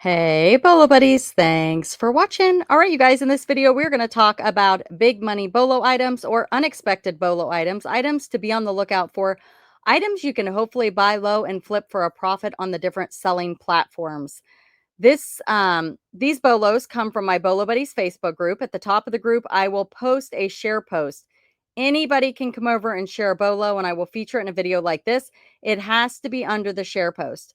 Hey, Bolo buddies, thanks for watching. All right, you guys, in this video, we're going to talk about big money Bolo items or unexpected Bolo items, items to be on the lookout for, items you can hopefully buy low and flip for a profit on the different selling platforms. These Bolos come from my Bolo Buddies Facebook group. At the top of the group, I will post a share post. Anybody can come over and share a Bolo, and I will feature it in a video like this. It has to be under the share post.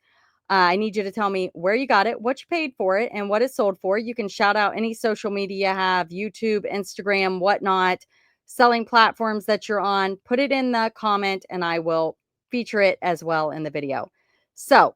I need you to tell me where you got it, what you paid for it, and what it's sold for. You can shout out any social media you have, YouTube, Instagram, whatnot, selling platforms that you're on. Put it in the comment, and I will feature it as well in the video. So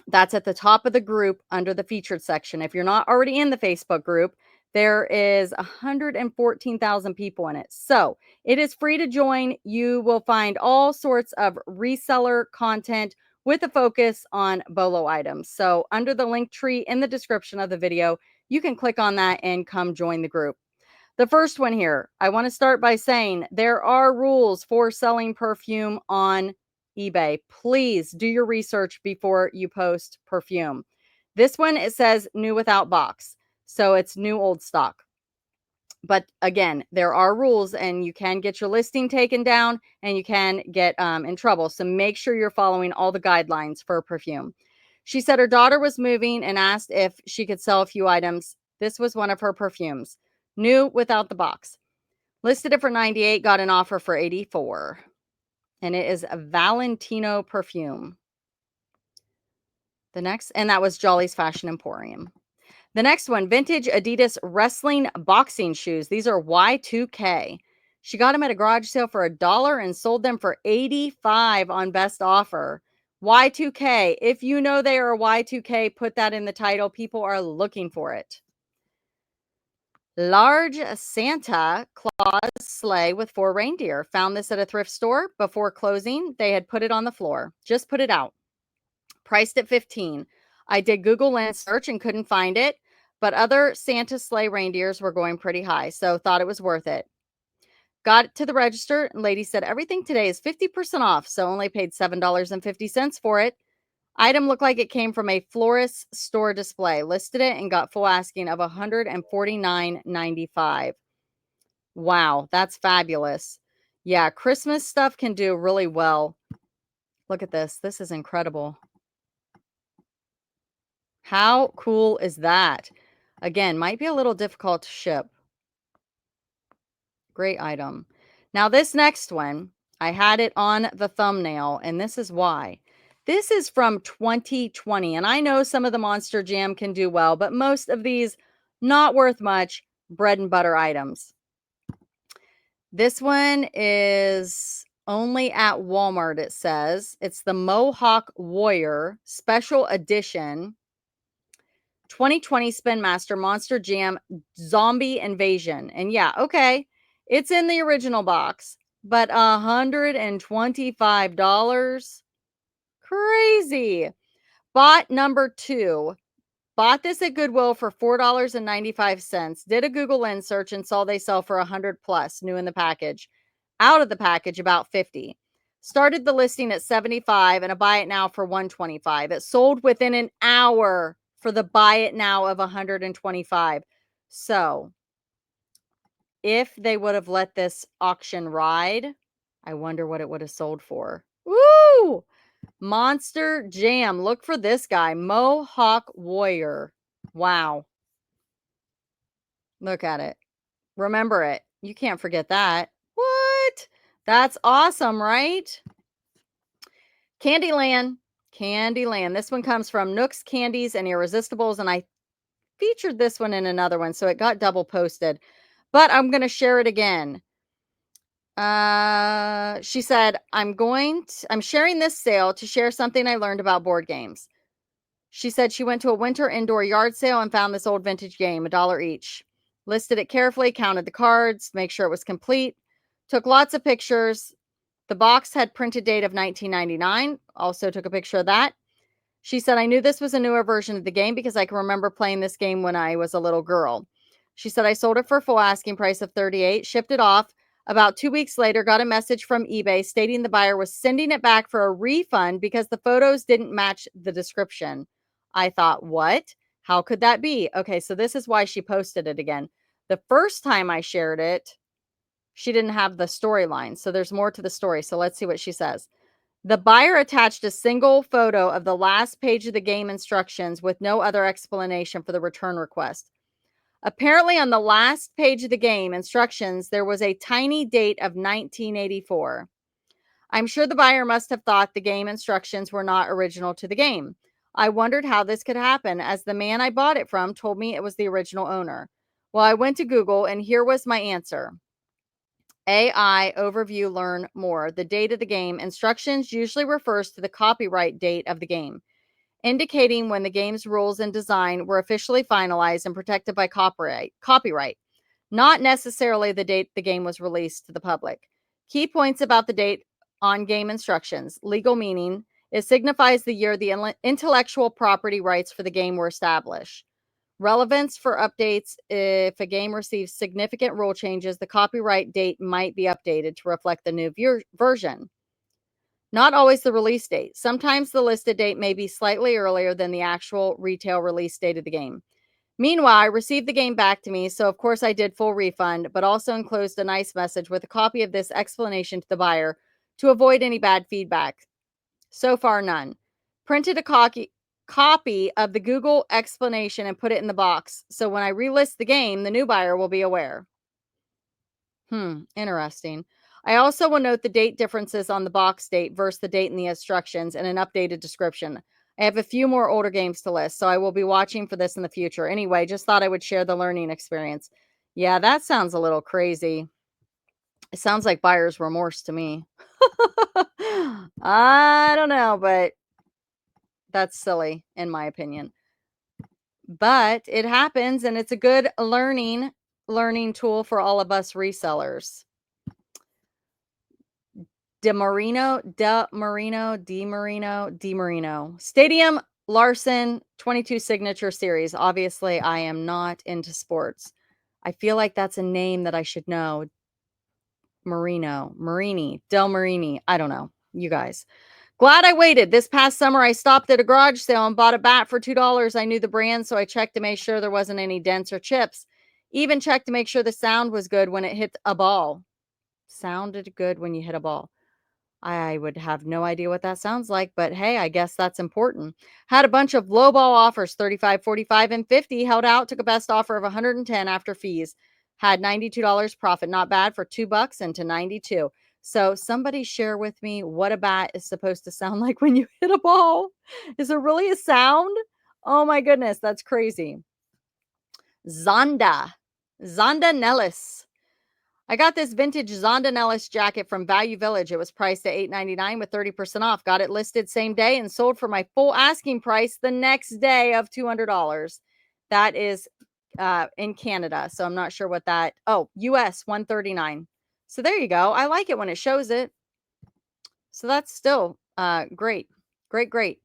that's at the top of the group under the featured section. If you're not already in the Facebook group, there is 114,000 people in it. So it is free to join. You will find all sorts of reseller content with a focus on Bolo items. So under the link tree in the description of the video, you can click on that and come join the group. The first one here, I want to start by saying there are rules for selling perfume on eBay. Please do your research before you post perfume. This one, it says new without box. So it's new old stock. But again, there are rules and you can get your listing taken down and you can get in trouble. So make sure you're following all the guidelines for perfume. She said her daughter was moving and asked if she could sell a few items. This was one of her perfumes, new without the box. Listed it for 98, got an offer for 84. And it is a Valentino perfume. The next, and that was Jolly's Fashion Emporium. The next one, vintage Adidas wrestling boxing shoes. These are Y2K. She got them at a garage sale for $1 and sold them for 85 on best offer. Y2K. If you know they are Y2K, put that in the title. People are looking for it. Large Santa Claus sleigh with 4 reindeer. Found this at a thrift store before closing. They had put it on the floor. Just put it out. Priced at 15. I did Google Lens search and couldn't find it, but other Santa sleigh reindeers were going pretty high, so thought it was worth it. Got it to the register, and lady said everything today is 50% off, so only paid $7.50 for it. Item looked like it came from a florist store display. Listed it and got full asking of $149.95. Wow, that's fabulous. Yeah, Christmas stuff can do really well. Look at this. This is incredible. How cool is that? Again, might be a little difficult to ship. Great item. Now, this next one, I had it on the thumbnail, and this is why. This is from 2020, and I know some of the Monster Jam can do well, but most of these not worth much bread and butter items. This one is only at Walmart, it says. It's the Mohawk Warrior Special Edition 2020 Spin Master Monster Jam Zombie Invasion. And yeah, okay, it's in the original box, but $125. Crazy. Bought number 2. Bought this at Goodwill for $4.95. Did a Google Lens search and saw they sell for 100 plus, new in the package. Out of the package, about 50. Started the listing at 75 and a buy it now for 125. It sold within an hour for the buy it now of 125. So if they would have let this auction ride, I wonder what it would have sold for. Woo! Monster Jam. Look for this guy, Mohawk Warrior. Wow. Look at it. Remember it. You can't forget that. What? That's awesome, right? Candyland. Candyland. This one comes from Nooks Candies and Irresistibles, and I featured this one in another one, so it got double posted. But I'm going to share it again. She said, I'm sharing this sale to share something I learned about board games. She said she went to a winter indoor yard sale and found this old vintage game, $1 each. Listed it carefully, counted the cards, make sure it was complete. Took lots of pictures. The box had printed date of 1999. Also took a picture of that. She said, I knew this was a newer version of the game because I can remember playing this game when I was a little girl. She said, I sold it for a full asking price of 38, shipped it off. About 2 weeks later, got a message from eBay stating the buyer was sending it back for a refund because the photos didn't match the description. I thought, what? How could that be? Okay, so this is why she posted it again. The first time I shared it, she didn't have the storyline. So there's more to the story. So let's see what she says. The buyer attached a single photo of the last page of the game instructions with no other explanation for the return request. Apparently, on the last page of the game instructions, there was a tiny date of 1984. I'm sure the buyer must have thought the game instructions were not original to the game. I wondered how this could happen, as the man I bought it from told me it was the original owner. Well, I went to Google, and here was my answer. AI overview, learn more. The date of the game instructions usually refers to the copyright date of the game, indicating when the game's rules and design were officially finalized and protected by copyright, not necessarily the date the game was released to the public. Key points about the date on game instructions. Legal meaning. It signifies the year the intellectual property rights for the game were established. Relevance for updates. If a game receives significant rule changes, the copyright date might be updated to reflect the new version. Not always the release date. Sometimes the listed date may be slightly earlier than the actual retail release date of the game. Meanwhile, I received the game back to me, so of course I did full refund, but also enclosed a nice message with a copy of this explanation to the buyer to avoid any bad feedback. So far, none. Printed a copy of the Google explanation and put it in the box, so when I relist the game, the new buyer will be aware. Interesting. I also will note the date differences on the box date versus the date in the instructions and an updated description. I have a few more older games to list, so I will be watching for this in the future. Anyway, just thought I would share the learning experience. Yeah, that sounds a little crazy. It sounds like buyer's remorse to me. I don't know, but that's silly in my opinion. But it happens, and it's a good learning tool for all of us resellers. DiMarino. Stadium Larson 22 Signature Series. Obviously, I am not into sports. I feel like that's a name that I should know. Del Marini. I don't know. You guys. Glad I waited. This past summer, I stopped at a garage sale and bought a bat for $2. I knew the brand, so I checked to make sure there wasn't any dents or chips. Even checked to make sure the sound was good when it hit a ball. Sounded good when you hit a ball. I would have no idea what that sounds like, but hey, I guess that's important. Had a bunch of lowball offers, 35, 45, and 50. Held out, took a best offer of 110 after fees. Had $92 profit. Not bad for $2 into 92. So somebody share with me what a bat is supposed to sound like when you hit a ball. Is there really a sound? Oh my goodness, that's crazy. Zonda Nellis. I got this vintage Zonda Nellis jacket from Value Village. It was priced at $8.99 with 30% off. Got it listed same day and sold for my full asking price the next day of $200. That is in Canada, so I'm not sure what that. Oh, US $139. So there you go. I like it when it shows it. So that's still great. Great.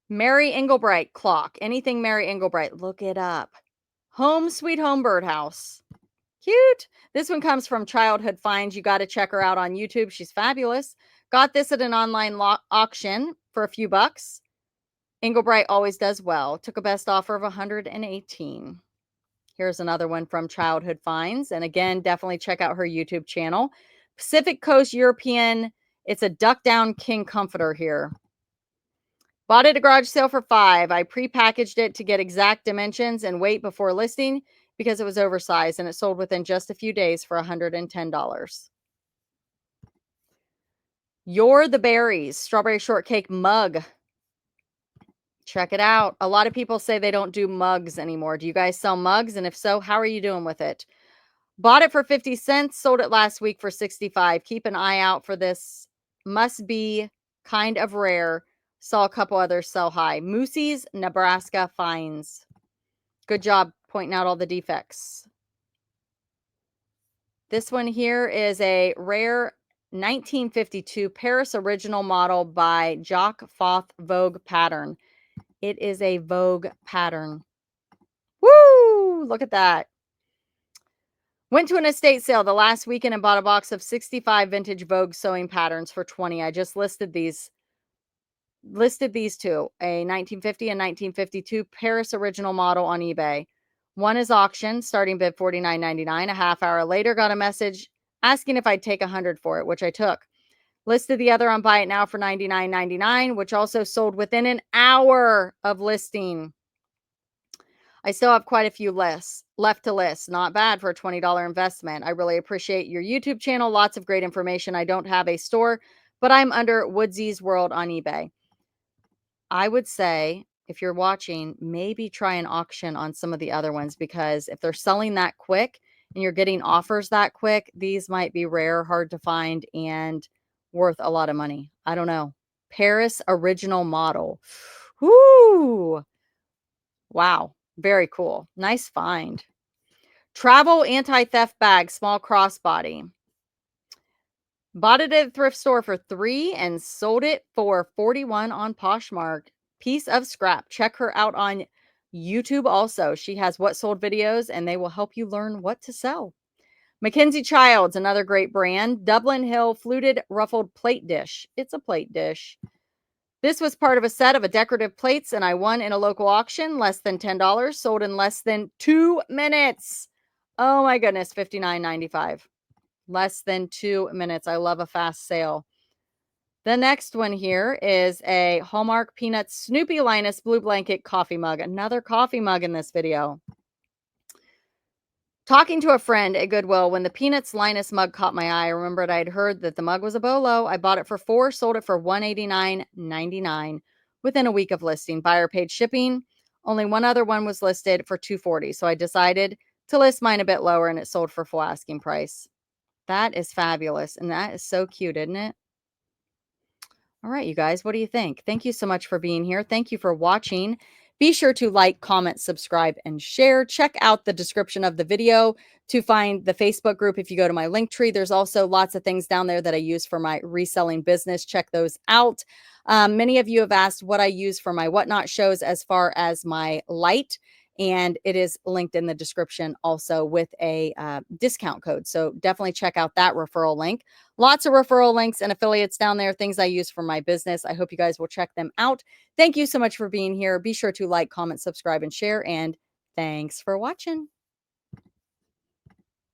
Mary Englebright clock. Anything Mary Englebright, look it up. Home Sweet Home Birdhouse. Cute. This one comes from Childhood Finds. You got to check her out on YouTube. She's fabulous. Got this at an online auction for a few bucks. Englebright always does well. Took a best offer of 118. Here's another one from Childhood Finds. And again, definitely check out her YouTube channel. Pacific Coast European. It's a duck down king comforter here. Bought it at a garage sale for $5. I pre-packaged it to get exact dimensions and weight before listing because it was oversized, and it sold within just a few days for $110. You're the Berries strawberry shortcake mug. Check it out. A lot of people say they don't do mugs anymore. Do you guys sell mugs? And if so, how are you doing with it? Bought it for 50 cents, sold it last week for 65. Keep an eye out for this. Must be kind of rare. Saw a couple others sell high. Moosey's Nebraska Finds. Good job pointing out all the defects. This one here is a rare 1952 Paris original model by Jacques Foth Vogue pattern. It is a Vogue pattern. Woo! Look at that. Went to an estate sale the last weekend and bought a box of 65 vintage Vogue sewing patterns for 20. I just listed these listed these two, a 1950 and 1952 Paris original model on eBay. One is auction, starting bid $49.99. A half hour later, got a message asking if I'd take 100 for it, which I took. Listed the other on Buy It Now for $99.99, which also sold within an hour of listing. I still have quite a few lists left to list. Not bad for a $20 investment. I really appreciate your YouTube channel. Lots of great information. I don't have a store, but I'm under Woodsy's World on eBay. I would say if you're watching, maybe try an auction on some of the other ones, because if they're selling that quick and you're getting offers that quick, these might be rare, hard to find, and worth a lot of money. I don't know. Paris original model. Whoo! Wow. Very cool. Nice find. Travel anti-theft bag, small crossbody. Bought it at a thrift store for $3 and sold it for $41 on Poshmark. Piece of scrap. Check her out on YouTube also. She has what sold videos, and they will help you learn what to sell. Mackenzie Childs, another great brand. Dublin Hill fluted ruffled plate dish. It's a plate dish. This was part of a set of a decorative plates, and I won in a local auction. Less than $10. Sold in less than 2 minutes. Oh my goodness, $59.95. Less than 2 minutes. I love a fast sale. The next one here is a Hallmark Peanuts Snoopy Linus Blue Blanket coffee mug. Another coffee mug in this video. Talking to a friend at Goodwill when the Peanuts Linus mug caught my eye. I remembered I'd heard that the mug was a BOLO. I bought it for $4, sold it for $189.99 within a week of listing. Buyer paid shipping. Only one other one was listed for $240. So I decided to list mine a bit lower, and it sold for full asking price. That is fabulous. And that is so cute, isn't it? All right, you guys, what do you think? Thank you so much for being here. Thank you for watching. Be sure to like, comment, subscribe, and share. Check out the description of the video to find the Facebook group. If you go to my link tree, there's also lots of things down there that I use for my reselling business. Check those out. Many of you have asked what I use for my whatnot shows as far as my light, and it is linked in the description also with a discount code. So definitely check out that referral link. Lots of referral links and affiliates down there, things I use for my business. I hope you guys will check them out. Thank you so much for being here. Be sure to like, comment, subscribe, and share. And thanks for watching.